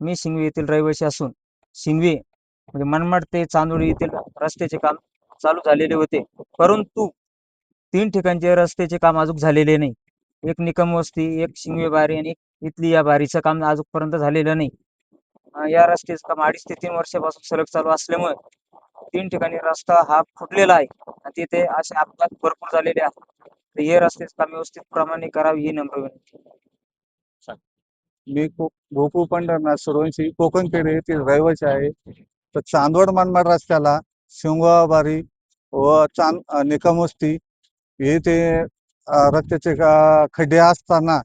मी शिंगवे येथील रहिवासी असून शिंगवे म्हणजे मनमाड ते चांदोली येथील रस्त्याचे काम चालू झालेले होते, परंतु 3 ठिकाणचे रस्त्याचे काम अजून झालेले नाही. एक निकम वस्ती, एक शिंगवे बारी आणि एक इथली या बारीचं काम अजूनपर्यंत झालेलं नाही. या रस्त्याचं काम 2.5 ते 3 वर्षापासून सलग चालू असल्यामुळे 3 ठिकाणी रस्ता हा फुटलेला आहे आणि तिथे असे अपघात भरपूर झालेले आहेत. तर हे रस्त्याचं काम व्यवस्थित प्रमाणे करावे ही नम्र विनंती. मी गोकुळ पंढरनाथ सूर्यवंशी कोकणखेड येथील रहिवासी आहे. तर चांदवड मनमाड रस्त्याला शिंगवाबारी व निकम वस्ती येथे रस्त्याचे खड्डे असताना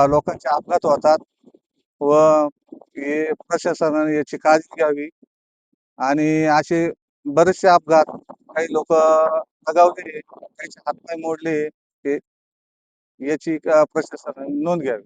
लोकांचे अपघात होतात व हे प्रशासनाने याची काळजी घ्यावी. आणि असे बरेचसे अपघात, काही लोक दगावले, काहीचे हातपाय मोडले, याची प्रशासनाने नोंद घ्यावी.